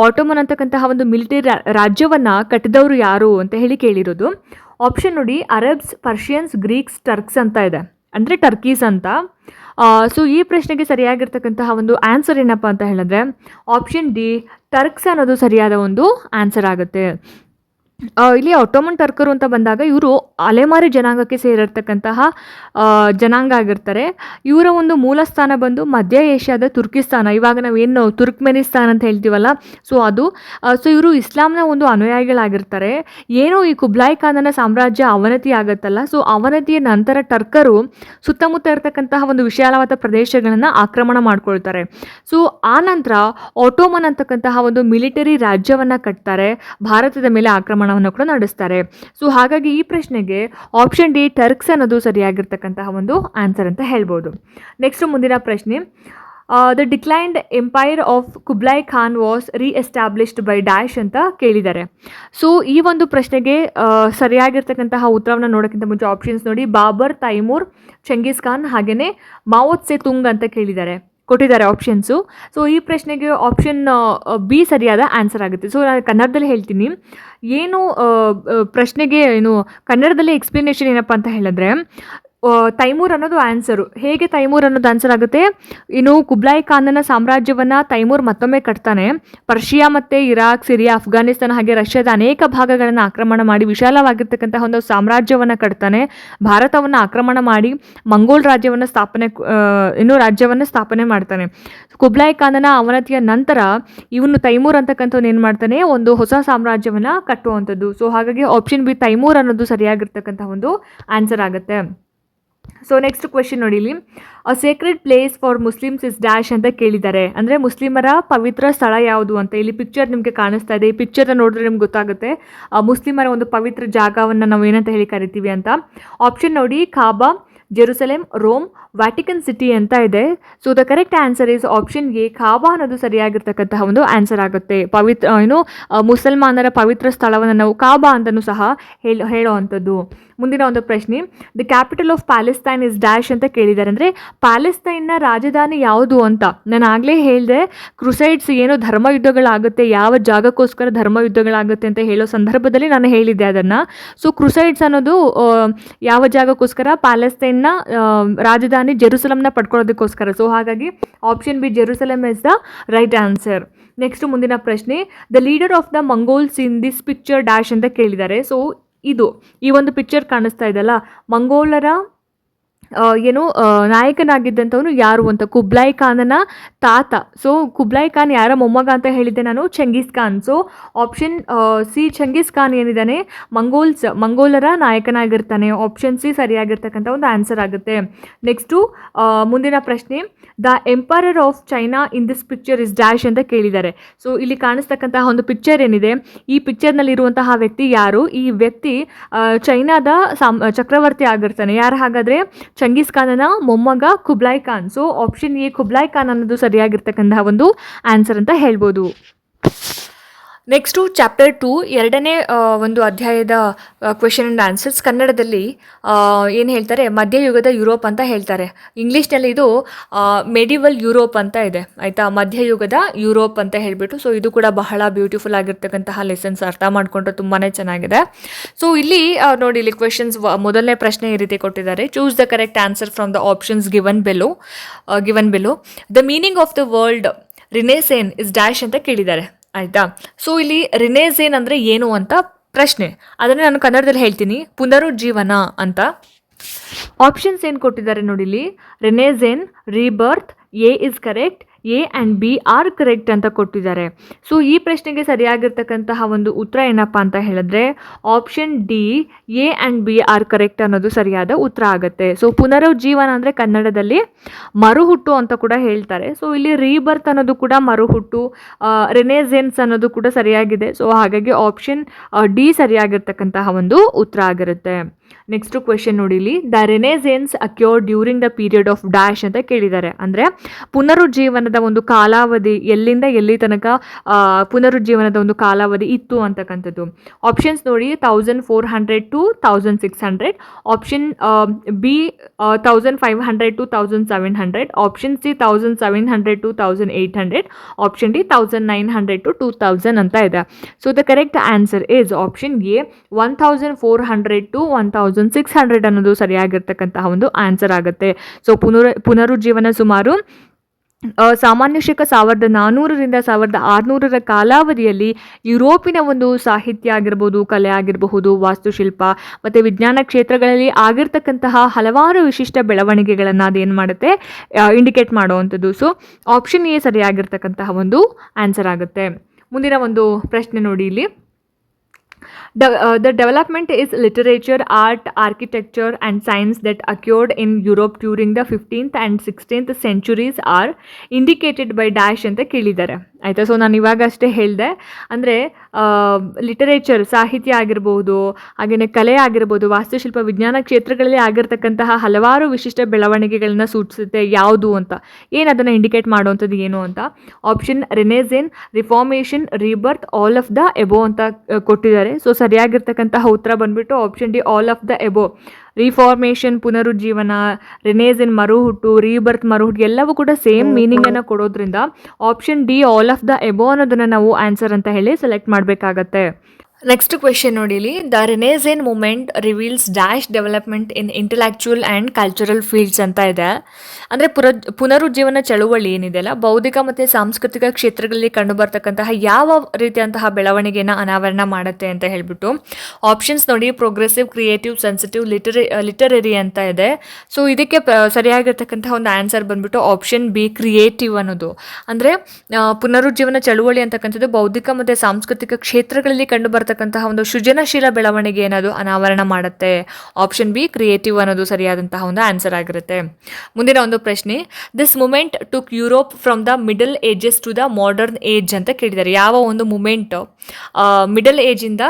ಆಟೋಮನ್ ಅಂತಕ್ಕಂತಹ ಒಂದು ಮಿಲಿಟರಿ ರಾಜ್ಯವನ್ನು ಕಟ್ಟಿದವರು ಯಾರು ಅಂತ ಹೇಳಿ ಕೇಳಿರೋದು. ಆಪ್ಷನ್ ನೋಡಿ, ಅರಬ್ಸ್, ಪರ್ಷಿಯನ್ಸ್, ಗ್ರೀಕ್ಸ್, ಟರ್ಕ್ಸ್ ಅಂತ ಇದೆ, ಅಂದರೆ ಟರ್ಕೀಸ್ ಅಂತ. ಸೊ ಈ ಪ್ರಶ್ನೆಗೆ ಸರಿಯಾಗಿರ್ತಕ್ಕಂತಹ ಒಂದು ಆನ್ಸರ್ ಏನಪ್ಪ ಅಂತ ಹೇಳಿದ್ರೆ, ಆಪ್ಷನ್ ಡಿ ಟರ್ಕ್ಸ್ ಅನ್ನೋದು ಸರಿಯಾದ ಒಂದು ಆನ್ಸರ್ ಆಗುತ್ತೆ. ಇಲ್ಲಿ ಆಟೋಮನ್ ಟರ್ಕರು ಅಂತ ಬಂದಾಗ ಇವರು ಅಲೆಮಾರಿ ಜನಾಂಗಕ್ಕೆ ಸೇರಿರ್ತಕ್ಕಂತಹ ಜನಾಂಗ ಆಗಿರ್ತಾರೆ. ಇವರ ಒಂದು ಮೂಲ ಸ್ಥಾನ ಬಂದು ಮಧ್ಯ ಏಷ್ಯಾದ ತುರ್ಕಿಸ್ತಾನ, ಇವಾಗ ನಾವೇನು ತುರ್ಕ್ಮೆನಿಸ್ತಾನ್ ಅಂತ ಹೇಳ್ತೀವಲ್ಲ, ಸೊ ಅದು. ಸೊ ಇವರು ಇಸ್ಲಾಂನ ಒಂದು ಅನುಯಾಯಿಗಳಾಗಿರ್ತಾರೆ. ಏನು ಈ ಕುಬ್ಲಾಯ್ ಖಾನನ ಸಾಮ್ರಾಜ್ಯ ಅವನತಿ ಆಗುತ್ತಲ್ಲ, ಸೊ ಅವನತಿಯ ನಂತರ ಟರ್ಕರು ಸುತ್ತಮುತ್ತ ಇರತಕ್ಕಂತಹ ಒಂದು ವಿಶಾಲವಾದ ಪ್ರದೇಶಗಳನ್ನು ಆಕ್ರಮಣ ಮಾಡ್ಕೊಳ್ತಾರೆ. ಸೊ ಆ ನಂತರ ಆಟೋಮನ್ ಅಂತಕ್ಕಂತಹ ಒಂದು ಮಿಲಿಟರಿ ರಾಜ್ಯವನ್ನು ಕಟ್ತಾರೆ, ಭಾರತದ ಮೇಲೆ ಆಕ್ರಮಣವನ್ನು ಕೂಡ ನಡೆಸ್ತಾರೆ. ಸೊ ಹಾಗಾಗಿ ಈ ಪ್ರಶ್ನೆಗೆ ಆಪ್ಷನ್ ಡಿ ಟರ್ಕ್ಸ್ ಅನ್ನೋದು ಸರಿಯಾಗಿರ್ತಕ್ಕಂತಹ ಒಂದು ಆನ್ಸರ್ ಅಂತ ಹೇಳ್ಬೋದು. ನೆಕ್ಸ್ಟ್ ಮುಂದಿನ ಪ್ರಶ್ನೆ, the declined empire of Kublai Khan was reestablished by dash ಅಂತ ಕೇಳಿದ್ದಾರೆ. ಸೊ ಈ ಒಂದು ಪ್ರಶ್ನೆಗೆ ಸರಿಯಾಗಿರ್ತಕ್ಕಂತಹ ಉತ್ತರವನ್ನು ನೋಡೋಕ್ಕಿಂತ ಮುಂಚೆ ಆಪ್ಷನ್ಸ್ ನೋಡಿ, ಬಾಬರ್, ತೈಮೂರ್, ಚೆಂಗಿಸ್ ಖಾನ್, ಹಾಗೆಯೇ ಮಾವೋತ್ ಸೆ ತುಂಗ್ ಅಂತ ಕೊಟ್ಟಿದ್ದಾರೆ ಆಪ್ಷನ್ಸು. ಸೊ ಈ ಪ್ರಶ್ನೆಗೆ ಆಪ್ಷನ್ ಬಿ ಸರಿಯಾದ ಆನ್ಸರ್ ಆಗುತ್ತೆ. ಸೊ ನಾನು ಕನ್ನಡದಲ್ಲಿ ಹೇಳ್ತೀನಿ, ಏನು ಪ್ರಶ್ನೆಗೆ ಏನು ಕನ್ನಡದಲ್ಲಿ ಎಕ್ಸ್ಪ್ಲನೇಷನ್ ಏನಪ್ಪ ಅಂತ ಹೇಳಿದ್ರೆ, ತೈಮೂರ್ ಅನ್ನೋದು ಆನ್ಸರು. ಹೇಗೆ ತೈಮೂರ್ ಅನ್ನೋದು ಆನ್ಸರ್ ಆಗುತ್ತೆ, ಇನ್ನು ಕುಬ್ಲಾಯ್ ಖಾನನ ಸಾಮ್ರಾಜ್ಯವನ್ನು ತೈಮೂರ್ ಮತ್ತೊಮ್ಮೆ ಕಟ್ತಾನೆ. ಪರ್ಷಿಯಾ ಮತ್ತು ಇರಾಕ್, ಸಿರಿಯಾ, ಅಫ್ಘಾನಿಸ್ತಾನ ಹಾಗೆ ರಷ್ಯಾದ ಅನೇಕ ಭಾಗಗಳನ್ನು ಆಕ್ರಮಣ ಮಾಡಿ ವಿಶಾಲವಾಗಿರ್ತಕ್ಕಂತಹ ಒಂದು ಸಾಮ್ರಾಜ್ಯವನ್ನು ಕಟ್ತಾನೆ. ಭಾರತವನ್ನು ಆಕ್ರಮಣ ಮಾಡಿ ಮಂಗೋಲ್ ರಾಜ್ಯವನ್ನು ಸ್ಥಾಪನೆ ಮಾಡ್ತಾನೆ. ಕುಬ್ಲಾಯ್ ಖಾನನ ಅವನತಿಯ ನಂತರ ಇವನು ತೈಮೂರ್ ಅಂತಕ್ಕಂಥವ್ನು ಏನು ಮಾಡ್ತಾನೆ, ಒಂದು ಹೊಸ ಸಾಮ್ರಾಜ್ಯವನ್ನು ಕಟ್ಟುವಂಥದ್ದು. ಸೊ ಹಾಗಾಗಿ ಆಪ್ಷನ್ ಬಿ ತೈಮೂರ್ ಅನ್ನೋದು ಸರಿಯಾಗಿರ್ತಕ್ಕಂಥ ಒಂದು ಆನ್ಸರ್ ಆಗುತ್ತೆ. ಸೊ ನೆಕ್ಸ್ಟ್ ಕ್ವೆಶನ್ ನೋಡಿ ಇಲ್ಲಿ, a sacred place for Muslims is dash ಅಂತ ಕೇಳಿದ್ದಾರೆ. ಅಂದರೆ ಮುಸ್ಲಿಮರ ಪವಿತ್ರ ಸ್ಥಳ ಯಾವುದು ಅಂತ. ಇಲ್ಲಿ ಪಿಕ್ಚರ್ ನಿಮಗೆ ಕಾಣಿಸ್ತಾ ಇದೆ, ಈ ಪಿಕ್ಚರ್ನ ನೋಡಿದ್ರೆ ನಿಮ್ಗೆ ಗೊತ್ತಾಗುತ್ತೆ ಮುಸ್ಲಿಮರ ಒಂದು ಪವಿತ್ರ ಜಾಗವನ್ನು ನಾವು ಏನಂತ ಹೇಳಿ ಕರಿತೀವಿ ಅಂತ. ಆಪ್ಷನ್ ನೋಡಿ, Kaaba, Jerusalem, Rome, Vatican City ಅಂತ ಇದೆ. So the correct answer is option A, Kaaba ಅನ್ನೋದು ಸರಿಯಾಗಿರ್ತಕ್ಕಂತಹ ಒಂದು ಆನ್ಸರ್ ಆಗುತ್ತೆ. ಮುಸಲ್ಮಾನರ ಪವಿತ್ರ ಸ್ಥಳವನ್ನು ನಾವು ಕಾಬಾ ಅಂತಲೂ ಸಹ ಹೇಳುವಂಥದ್ದು. ಮುಂದಿನ ಒಂದು ಪ್ರಶ್ನೆ, the capital of Palestine is dash ಅಂತ ಕೇಳಿದ್ದಾರೆ. ಅಂದರೆ ಪ್ಯಾಲೆಸ್ತೈನ್ನ ರಾಜಧಾನಿ ಯಾವುದು ಅಂತ ನಾನು ಆಗಲೇ ಹೇಳಿದೆ. ಕ್ರುಸೈಡ್ಸ್ ಏನು ಧರ್ಮ ಯುದ್ಧಗಳಾಗುತ್ತೆ, ಯಾವ ಜಾಗಕ್ಕೋಸ್ಕರ ಧರ್ಮ ಯುದ್ಧಗಳಾಗುತ್ತೆ ಅಂತ ಹೇಳೋ ಸಂದರ್ಭದಲ್ಲಿ ನಾನು ಹೇಳಿದ್ದೆ ಅದನ್ನು. ಸೊ ಕ್ರುಸೈಡ್ಸ್ ಅನ್ನೋದು ಯಾವ ಜಾಗಕ್ಕೋಸ್ಕರ, ಪ್ಯಾಲೆಸ್ತೈನ್ನ ರಾಜಧಾನಿ ಜೆರುಸಲಮ್ನ ಪಡ್ಕೊಳ್ಳೋದಕ್ಕೋಸ್ಕರ. ಸೊ ಹಾಗಾಗಿ option B, Jerusalem is the right answer. Next ಮುಂದಿನ ಪ್ರಶ್ನೆ, the leader of the Mongols in this picture dash ಅಂತ ಕೇಳಿದ್ದಾರೆ. ಸೊ ಈ ಒಂದು ಪಿಕ್ಚರ್ ಕಾಣಿಸ್ತಾ ಇದೆಯಲ್ಲ, ಮಂಗೋಲರ ನಾಯಕನಾಗಿದ್ದಂಥವನು ಯಾರು ಅಂತ, ಕುಬ್ಲಾಯ್ ಖಾನನ ತಾತ. ಸೊ ಕುಬ್ಲಾಯ್ ಖಾನ್ ಯಾರ ಮೊಮ್ಮಗ ಅಂತ ಹೇಳಿದ್ದೆ ನಾನು, Chengiz Khan. So option C, Chengiz Khan ಏನಿದ್ದಾನೆ ಮಂಗೋಲರ ನಾಯಕನಾಗಿರ್ತಾನೆ. ಆಪ್ಷನ್ ಸಿ ಸರಿಯಾಗಿರ್ತಕ್ಕಂಥ ಒಂದು ಆನ್ಸರ್ ಆಗುತ್ತೆ. ನೆಕ್ಸ್ಟು ಮುಂದಿನ ಪ್ರಶ್ನೆ, the emperor of China in this picture is dash ಅಂತ ಕೇಳಿದ್ದಾರೆ. ಸೊ ಇಲ್ಲಿ ಕಾಣಿಸ್ತಕ್ಕಂತಹ ಒಂದು ಪಿಕ್ಚರ್ ಏನಿದೆ, ಈ ಪಿಕ್ಚರ್ನಲ್ಲಿರುವಂತಹ ವ್ಯಕ್ತಿ ಯಾರು? ಈ ವ್ಯಕ್ತಿ ಚೈನಾದ ಚಕ್ರವರ್ತಿ ಆಗಿರ್ತಾನೆ. ಯಾರು ಹಾಗಾದರೆ? ಚೆಂಗೀಸ್ ಖಾನನ ಮೊಮ್ಮಗ Kublai Khan. So option A, Kublai Khan ಅನ್ನೋದು ಸರಿಯಾಗಿರ್ತಕ್ಕಂತಹ ಒಂದು ಆನ್ಸರ್ ಅಂತ ಹೇಳ್ಬೋದು. ನೆಕ್ಸ್ಟು ಚಾಪ್ಟರ್ 2, ಎರಡನೇ ಒಂದು ಅಧ್ಯಾಯದ ಕ್ವೆಶನ್ ಆ್ಯಂಡ್ ಆನ್ಸರ್ಸ್. ಕನ್ನಡದಲ್ಲಿ ಏನು ಹೇಳ್ತಾರೆ, ಮಧ್ಯಯುಗದ ಯುರೋಪ್ ಅಂತ ಹೇಳ್ತಾರೆ. ಇಂಗ್ಲೀಷ್ನಲ್ಲಿ ಇದು ಮೆಡಿವಲ್ ಯುರೋಪ್ ಅಂತ ಇದೆ, ಆಯಿತಾ, ಮಧ್ಯಯುಗದ ಯುರೋಪ್ ಅಂತ ಹೇಳಿಬಿಟ್ಟು. ಸೊ ಇದು ಕೂಡ ಬಹಳ ಬ್ಯೂಟಿಫುಲ್ ಆಗಿರ್ತಕ್ಕಂತಹ ಲೆಸನ್ಸ್, ಅರ್ಥ ಮಾಡಿಕೊಂಡ್ರೆ ತುಂಬಾ ಚೆನ್ನಾಗಿದೆ. ಸೊ ಇಲ್ಲಿ ನೋಡಿ, ಇಲ್ಲಿ ಕ್ವೆಶನ್ಸ್, ಮೊದಲನೇ ಪ್ರಶ್ನೆ ಈ ರೀತಿ ಕೊಟ್ಟಿದ್ದಾರೆ, choose the correct answer from the options given below. The meaning of the word renaissance is dash ಅಂತ ಕೇಳಿದ್ದಾರೆ, ಆಯಿತಾ. ಸೊ ಇಲ್ಲಿ ರಿನೇಸೇನ್ ಅಂದರೆ ಏನು ಅಂತ ಪ್ರಶ್ನೆ, ಅದನ್ನು ನಾನು ಕನ್ನಡದಲ್ಲಿ ಹೇಳ್ತೀನಿ, ಪುನರುಜ್ಜೀವನ ಅಂತ. ಆಪ್ಷನ್ಸ್ ಏನು ಕೊಟ್ಟಿದ್ದಾರೆ ನೋಡಿ ಇಲ್ಲಿ, renaissance, rebirth, A is correct, A and B are correct ಅಂತ ಕೊಟ್ಟಿದ್ದಾರೆ. ಸೊ ಈ ಪ್ರಶ್ನೆಗೆ ಸರಿಯಾಗಿರ್ತಕ್ಕಂತಹ ಒಂದು ಉತ್ತರ ಏನಪ್ಪ ಅಂತ ಹೇಳಿದ್ರೆ option D, A and B are correct ಅನ್ನೋದು ಸರಿಯಾದ ಉತ್ತರ ಆಗುತ್ತೆ. ಸೊ ಪುನರುಜ್ಜೀವನ ಅಂದರೆ ಕನ್ನಡದಲ್ಲಿ ಮರುಹುಟ್ಟು ಅಂತ ಕೂಡ ಹೇಳ್ತಾರೆ. ಸೊ ಇಲ್ಲಿ ರೀಬರ್ತ್ ಅನ್ನೋದು ಕೂಡ ಮರುಹುಟ್ಟು, ರೆನೆಸೆನ್ಸ್ ಅನ್ನೋದು ಕೂಡ ಸರಿಯಾಗಿದೆ. ಸೊ ಹಾಗಾಗಿ ಆಪ್ಷನ್ ಡಿ ಸರಿಯಾಗಿರ್ತಕ್ಕಂತಹ ಒಂದು ಉತ್ತರ ಆಗಿರುತ್ತೆ. ನೆಕ್ಸ್ಟ್ ಕ್ವೆಶನ್ ನೋಡಿ ಇಲ್ಲಿ, the renaissance occurred during the period of dash ಅಂತ ಕೇಳಿದ್ದಾರೆ. ಅಂದರೆ ಪುನರುಜ್ಜೀವನದ ಒಂದು ಕಾಲಾವಧಿ ಎಲ್ಲಿಂದ ಎಲ್ಲಿ ತನಕ ಪುನರುಜ್ಜೀವನದ ಒಂದು ಕಾಲಾವಧಿ ಇತ್ತು ಅಂತಕ್ಕಂಥದ್ದು. ಆಪ್ಷನ್ಸ್ ನೋಡಿ, 1400 to 1600, option B 1500 to 1700, option C 1700 to 1800, option D 1900 to 2000 ಅಂತ ಇದೆ. So the correct answer is option A, 1400 to 1600 ಅನ್ನೋದು ಸರಿಯಾಗಿರ್ತಕ್ಕಂತಹ ಒಂದು ಆನ್ಸರ್ ಆಗುತ್ತೆ. ಸೊ ಪುನರುಜ್ಜೀವನ ಸುಮಾರು ಸಾಮಾನ್ಯ ಶಕ 1400ರಿಂದ 1600 ಕಾಲಾವಧಿಯಲ್ಲಿ ಯುರೋಪಿನ ಒಂದು ಸಾಹಿತ್ಯ ಆಗಿರ್ಬೋದು, ಕಲೆ ಆಗಿರಬಹುದು, ವಾಸ್ತುಶಿಲ್ಪ ಮತ್ತು ವಿಜ್ಞಾನ ಕ್ಷೇತ್ರಗಳಲ್ಲಿ ಆಗಿರ್ತಕ್ಕಂತಹ ಹಲವಾರು ವಿಶಿಷ್ಟ ಬೆಳವಣಿಗೆಗಳನ್ನು ಅದೇನು ಮಾಡುತ್ತೆ, ಇಂಡಿಕೇಟ್ ಮಾಡುವಂಥದ್ದು. ಸೊ ಆಪ್ಷನ್ ಎ ಸರಿಯಾಗಿರ್ತಕ್ಕಂತಹ ಒಂದು ಆನ್ಸರ್ ಆಗುತ್ತೆ. ಮುಂದಿನ ಒಂದು ಪ್ರಶ್ನೆ ನೋಡಿ ಇಲ್ಲಿ, the development is literature, art, architecture and science that occurred in Europe during the 15th and 16th centuries are indicated by dash ಅಂತ ಕೇಳಿದ್ದಾರೆ, ಆಯಿತಾ. ಸೊ ನಾನು ಇವಾಗ ಅಷ್ಟೇ ಹೇಳಿದೆ, ಅಂದರೆ ಲಿಟರೇಚರ್ ಸಾಹಿತ್ಯ ಆಗಿರ್ಬೋದು, ಹಾಗೆಯೇ ಕಲೆ ಆಗಿರ್ಬೋದು, ವಾಸ್ತುಶಿಲ್ಪ, ವಿಜ್ಞಾನ ಕ್ಷೇತ್ರಗಳಲ್ಲಿ ಆಗಿರ್ತಕ್ಕಂತಹ ಹಲವಾರು ವಿಶಿಷ್ಟ ಬೆಳವಣಿಗೆಗಳನ್ನ ಸೂಚಿಸುತ್ತೆ ಯಾವುದು ಅಂತ, ಏನು ಅದನ್ನು ಇಂಡಿಕೇಟ್ ಮಾಡುವಂಥದ್ದು ಏನು ಅಂತ. Option renaissance, reformation, rebirth, all of the above ಅಂತ ಕೊಟ್ಟಿದ್ದಾರೆ. ಸೊ ಸರಿಯಾಗಿರ್ತಕ್ಕಂತಹ ಉತ್ತರ ಬಂದ್ಬಿಟ್ಟು option D, all of the above. Reformation ಪುನರುಜ್ಜೀವನ, ರೆನೆಸೆನ್ ಮರುಹುಟ್ಟು, ರೀಬರ್ತ್ ಮರುಹುಟ್ಟು ಎಲ್ಲವೂ ಕೂಡ ಸೇಮ್ ಮೀನಿಂಗನ್ನು ಕೊಡೋದ್ರಿಂದ option D, all of the above ಅನ್ನೋದನ್ನು ನಾವು ಆನ್ಸರ್ ಅಂತ ಹೇಳಿ ಸೆಲೆಕ್ಟ್ ಮಾಡಬೇಕಾಗತ್ತೆ. ನೆಕ್ಸ್ಟ್ ಕ್ವೆಶನ್ ನೋಡಿ ಇಲ್ಲಿ, the renaissance movement reveals dash development in intellectual and cultural fields ಅಂತ ಇದೆ. ಅಂದರೆ ಪುನರುಜ್ಜೀವನ ಚಳುವಳಿ ಏನಿದೆಯಲ್ಲ, ಬೌದ್ಧಿಕ ಮತ್ತು ಸಾಂಸ್ಕೃತಿಕ ಕ್ಷೇತ್ರಗಳಲ್ಲಿ ಕಂಡುಬರ್ತಕ್ಕಂತಹ ಯಾವ ರೀತಿಯಂತಹ ಬೆಳವಣಿಗೆಯನ್ನು ಅನಾವರಣ ಮಾಡುತ್ತೆ ಅಂತ ಹೇಳಿಬಿಟ್ಟು ಆಪ್ಷನ್ಸ್ ನೋಡಿ, ಪ್ರೋಗ್ರೆಸಿವ್, ಕ್ರಿಯೇಟಿವ್, ಸೆನ್ಸಿಟಿವ್, ಲಿಟರರಿ ಅಂತ ಇದೆ. ಸೊ ಇದಕ್ಕೆ ಸರಿಯಾಗಿರ್ತಕ್ಕಂತಹ ಒಂದು ಆನ್ಸರ್ ಬಂದ್ಬಿಟ್ಟು ಆಪ್ಷನ್ ಬಿ, ಕ್ರಿಯೇಟಿವ್ ಅನ್ನೋದು. ಅಂದರೆ ಪುನರುಜ್ಜೀವನ ಚಳುವಳಿ ಅಂತಕ್ಕಂಥದ್ದು ಬೌದ್ಧಿಕ ಮತ್ತು ಸಾಂಸ್ಕೃತಿಕ ಕ್ಷೇತ್ರಗಳಲ್ಲಿ ಕಂಡುಬರ್ತಕ್ಕಂಥ ಮಾಡ್ತಕ್ಕಂತಹ ಒಂದು ಸೃಜನಶೀಲ ಬೆಳವಣಿಗೆ ಏನದು ಅನಾವರಣ ಮಾಡುತ್ತೆ. ಆಪ್ಷನ್ ಬಿ ಕ್ರಿಯೇಟಿವ್ ಅನ್ನೋದು ಸರಿಯಾದಂತಹ ಒಂದು ಆನ್ಸರ್ ಆಗಿರುತ್ತೆ. ಮುಂದಿನ ಒಂದು ಪ್ರಶ್ನೆ, this movement took Europe from the middle ages to the modern age ಅಂತ ಕೇಳಿದ್ದಾರೆ. ಯಾವ ಒಂದು ಮೂಮೆಂಟ್ ಮಿಡಲ್ ಏಜಿಂದ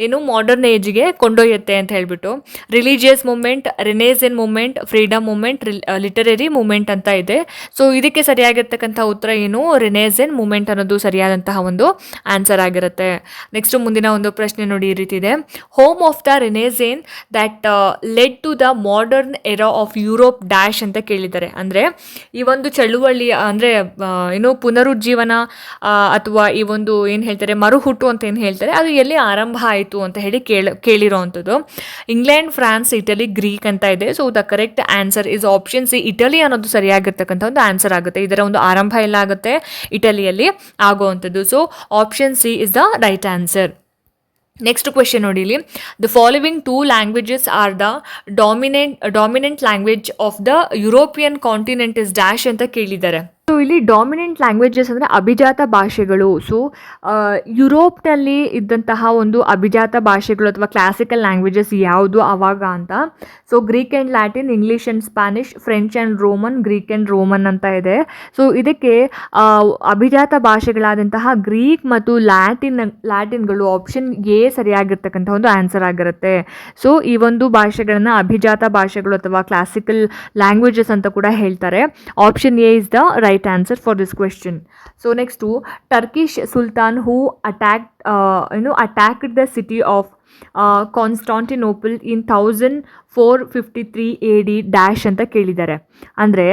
ಏನು ಮಾಡರ್ನ್ ಏಜ್ಗೆ ಕೊಂಡೊಯ್ಯುತ್ತೆ ಅಂತ ಹೇಳ್ಬಿಟ್ಟು. Religious movement, renaissance movement, freedom movement, literary movement ಅಂತ ಇದೆ. ಸೊ ಇದಕ್ಕೆ ಸರಿಯಾಗಿರ್ತಕ್ಕಂಥ ಉತ್ತರ ಏನು, ರಿನೇಸೆನ್ ಮೂಮೆಂಟ್ ಅನ್ನೋದು ಸರಿಯಾದಂತಹ ಒಂದು ಆನ್ಸರ್ ಆಗಿರುತ್ತೆ. ನೆಕ್ಸ್ಟ್ ಮುಂದಿನ ಒಂದು ಪ್ರಶ್ನೆ ನೋಡಿ ಈ ರೀತಿ ಇದೆ. Home of the renaissance that led to the modern era of Europe dash ಅಂತ ಕೇಳಿದ್ದಾರೆ. ಅಂದರೆ ಈ ಒಂದು ಚಳುವಳಿ ಅಂದರೆ ಏನು ಪುನರುಜ್ಜೀವನ ಅಥವಾ ಈ ಒಂದು ಏನು ಹೇಳ್ತಾರೆ ಮರುಹುಟ್ಟು ಅಂತ ಏನು ಹೇಳ್ತಾರೆ, ಅದು ಎಲ್ಲಿ ಆರಂಭ ಆಯಿತು ಅಂತ ಹೇಳಿ ಕೇಳಿರೋ ಅಂಥದ್ದು. ಇಂಗ್ಲೆಂಡ್, ಫ್ರಾನ್ಸ್, ಇಟಲಿ, ಗ್ರೀಕ್ ಅಂತ ಇದೆ. So the correct answer is option C, Italy ಅನ್ನೋದು ಸರಿಯಾಗಿರ್ತಕ್ಕಂಥ ಒಂದು ಆನ್ಸರ್ ಆಗುತ್ತೆ. ಇದರ ಒಂದು ಆರಂಭ ಎಲ್ಲ ಆಗುತ್ತೆ ಇಟಲಿಯಲ್ಲಿ ಆಗುವಂಥದ್ದು. So option C is the right answer. Next question ನೋಡಿ ಇಲ್ಲಿ. The following two languages are the dominant language of the European continent is dash ಅಂತ ಕೇಳಿದ್ದಾರೆ. ಸೊ ಇಲ್ಲಿ ಡಾಮಿನೆಂಟ್ ಲ್ಯಾಂಗ್ವೇಜಸ್ ಅಂದರೆ ಅಭಿಜಾತ ಭಾಷೆಗಳು. ಸೊ ಯುರೋಪ್ನಲ್ಲಿ ಇದ್ದಂತಹ ಒಂದು ಅಭಿಜಾತ ಭಾಷೆಗಳು ಅಥವಾ ಕ್ಲಾಸಿಕಲ್ ಲ್ಯಾಂಗ್ವೇಜಸ್ ಯಾವುದು ಆವಾಗ ಅಂತ. So Greek and Latin, English and Spanish, French and Roman, Greek and Roman ಅಂತ ಇದೆ. ಸೊ ಇದಕ್ಕೆ ಅಭಿಜಾತ ಭಾಷೆಗಳಾದಂತಹ ಗ್ರೀಕ್ ಮತ್ತು ಲ್ಯಾಟಿನ್ಗಳು ಆಪ್ಷನ್ ಎ ಸರಿಯಾಗಿರ್ತಕ್ಕಂಥ ಒಂದು ಆನ್ಸರ್ ಆಗಿರುತ್ತೆ. ಸೊ ಈ ಒಂದು ಭಾಷೆಗಳನ್ನು ಅಭಿಜಾತ ಭಾಷೆಗಳು ಅಥವಾ ಕ್ಲಾಸಿಕಲ್ ಲ್ಯಾಂಗ್ವೇಜಸ್ ಅಂತ ಕೂಡ ಹೇಳ್ತಾರೆ. Option A is the right answer for this question. So next, Turkish Sultan who attacked the city of Constantinople in 1453 AD dash ಅಂತ ಕೇಳಿದ್ದಾರೆ. ಅಂದರೆ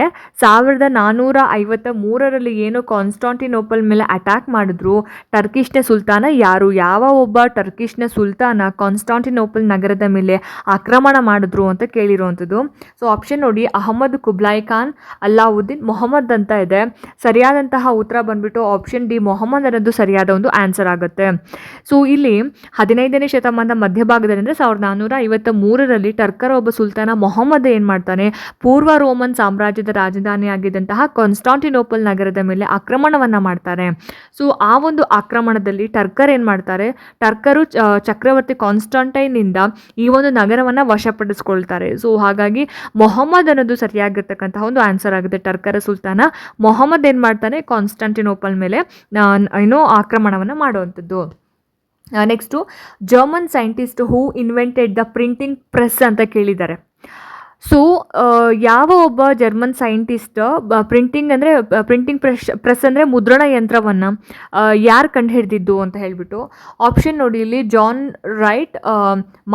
1453ರಲ್ಲಿ ಏನು ಕಾನ್ಸ್ಟಾಂಟಿನೋಪಲ್ ಮೇಲೆ ಅಟ್ಯಾಕ್ ಮಾಡಿದ್ರು ಟರ್ಕಿಷ್ನ ಸುಲ್ತಾನ ಯಾರು, ಯಾವ ಒಬ್ಬ ಟರ್ಕಿಷ್ನ ಸುಲ್ತಾನ ಕಾನ್ಸ್ಟಾಂಟಿನೋಪಲ್ ನಗರದ ಮೇಲೆ ಆಕ್ರಮಣ ಮಾಡಿದ್ರು ಅಂತ ಕೇಳಿರುವಂಥದ್ದು. ಸೊ ಆಪ್ಷನ್ ನೋಡಿ, ಅಹಮದ್, ಕುಬ್ಲಾಯ್ ಖಾನ್, ಅಲ್ಲಾವುದ್ದೀನ್, ಮೊಹಮ್ಮದ್ ಅಂತ ಇದೆ. ಸರಿಯಾದಂತಹ ಉತ್ತರ ಬಂದ್ಬಿಟ್ಟು ಆಪ್ಷನ್ ಡಿ, ಮೊಹಮ್ಮದ್ ಅನ್ನೋದು ಸರಿಯಾದ ಒಂದು ಆನ್ಸರ್ ಆಗುತ್ತೆ. ಸೊ ಇಲ್ಲಿ 15ನೇ ಶತಮಾನದ ಮಧ್ಯಭಾಗದಲ್ಲಿ ಅಂದರೆ 1453ರಲ್ಲಿ ಟರ್ಕರ ಒಬ್ಬ ಸುಲ್ತಾನ ಮೊಹಮ್ಮದ್ ಏನು ಮಾಡ್ತಾನೆ, ಪೂರ್ವ ರೋಮನ್ ಸಾಮ್ರಾಜ್ಯದ ರಾಜಧಾನಿಯಾಗಿದ್ದಂತಹ ಕಾನ್ಸ್ಟಾಂಟಿನೋಪಲ್ ನಗರದ ಮೇಲೆ ಆಕ್ರಮಣವನ್ನು ಮಾಡ್ತಾರೆ. ಸೊ ಆ ಒಂದು ಆಕ್ರಮಣದಲ್ಲಿ ಟರ್ಕರ್ ಏನು ಮಾಡ್ತಾರೆ, ಟರ್ಕರು ಚಕ್ರವರ್ತಿ ಕಾನ್ಸ್ಟಾಂಟೈನಿಂದ ಈ ಒಂದು ನಗರವನ್ನು ವಶಪಡಿಸ್ಕೊಳ್ತಾರೆ. ಸೊ ಹಾಗಾಗಿ ಮೊಹಮ್ಮದ್ ಅನ್ನೋದು ಸರಿಯಾಗಿರ್ತಕ್ಕಂತಹ ಒಂದು ಆನ್ಸರ್ ಆಗುತ್ತೆ. ಟರ್ಕರ ಸುಲ್ತಾನ ಮೊಹಮ್ಮದ್ ಏನು ಮಾಡ್ತಾನೆ, ಕಾನ್ಸ್ಟಾಂಟಿನೋಪಲ್ ಮೇಲೆ ಏನೋ ಆಕ್ರಮಣವನ್ನು ಮಾಡುವಂಥದ್ದು. Next, German scientist who invented the printing press ಅಂತ ಕೇಳಿದ್ದಾರೆ. ಸೊ ಯಾವ ಒಬ್ಬ ಜರ್ಮನ್ ಸೈಂಟಿಸ್ಟ್ ಪ್ರಿಂಟಿಂಗ್ ಪ್ರೆಸ್ ಅಂದರೆ ಮುದ್ರಣ ಯಂತ್ರವನ್ನು ಯಾರು ಕಂಡುಹಿಡಿದಿದ್ದು ಅಂತ ಹೇಳಿಬಿಟ್ಟು. ಆಪ್ಷನ್ ನೋಡಿ ಇಲ್ಲಿ, John Wright,